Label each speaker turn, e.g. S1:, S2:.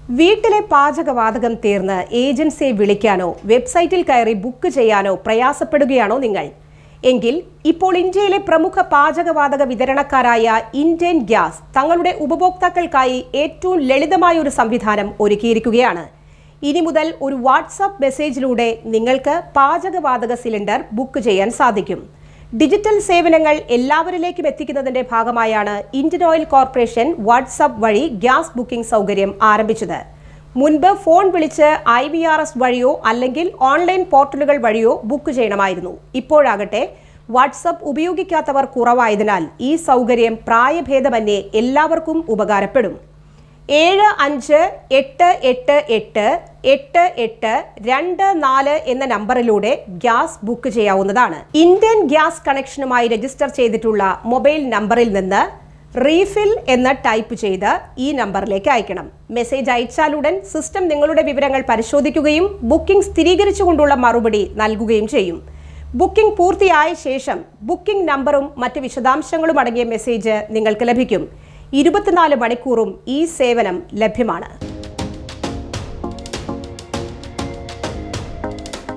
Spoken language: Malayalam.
S1: വീട്ടിലെ പാചകവാതകം തീർന്ന് ഏജൻസിയെ വിളിക്കാനോ വെബ്സൈറ്റിൽ കയറി ബുക്ക് ചെയ്യാനോ പ്രയാസപ്പെടുകയാണോ നിങ്ങൾ? എങ്കിൽ ഇപ്പോൾ ഇന്ത്യയിലെ പ്രമുഖ പാചകവാതക വിതരണക്കാരായ ഇന്ത്യൻ ഗ്യാസ് തങ്ങളുടെ ഉപഭോക്താക്കൾക്കായി ഏറ്റവും ലളിതമായ ഒരു സംവിധാനം ഒരുക്കിയിരിക്കുകയാണ്. ഇനി മുതൽ ഒരു വാട്സാപ്പ് മെസ്സേജിലൂടെ നിങ്ങൾക്ക് പാചകവാതക സിലിണ്ടർ ബുക്ക് ചെയ്യാൻ സാധിക്കും. ഡിജിറ്റൽ സേവനങ്ങൾ എല്ലാവരിലേക്കും എത്തിക്കുന്നതിന്റെ ഭാഗമായാണ് ഇന്ത്യൻ ഓയിൽ കോർപ്പറേഷൻ വാട്സാപ്പ് വഴി ഗ്യാസ് ബുക്കിംഗ് സൗകര്യം ആരംഭിച്ചത്. മുൻപ് ഫോൺ വിളിച്ച് IVRS വഴിയോ അല്ലെങ്കിൽ ഓൺലൈൻ പോർട്ടലുകൾ വഴിയോ ബുക്ക് ചെയ്യണമായിരുന്നു. ഇപ്പോഴാകട്ടെ വാട്സാപ്പ് ഉപയോഗിക്കാത്തവർ കുറവായതിനാൽ ഈ സൗകര്യം പ്രായഭേദമന്യേ എല്ലാവർക്കും ഉപകാരപ്പെടും. 7588888824 എന്ന നമ്പറിലൂടെ ഗ്യാസ് ബുക്ക് ചെയ്യാവുന്നതാണ്. ഇന്ത്യൻ ഗ്യാസ് കണക്ഷനുമായി രജിസ്റ്റർ ചെയ്തിട്ടുള്ള മൊബൈൽ നമ്പറിൽ നിന്ന് റീഫിൽ എന്ന് ടൈപ്പ് ചെയ്ത് ഈ നമ്പറിലേക്ക് അയക്കണം. മെസ്സേജ് അയച്ചാലുടൻ സിസ്റ്റം നിങ്ങളുടെ വിവരങ്ങൾ പരിശോധിക്കുകയും ബുക്കിംഗ് സ്ഥിരീകരിച്ചുകൊണ്ടുള്ള മറുപടി നൽകുകയും ചെയ്യും. ബുക്കിംഗ് പൂർത്തിയായ ശേഷം ബുക്കിംഗ് നമ്പറും മറ്റ് വിശദാംശങ്ങളും അടങ്ങിയ മെസ്സേജ് നിങ്ങൾക്ക് ലഭിക്കും. 24 മണിക്കൂറും ഈ സേവനം ലഭ്യമാണ്.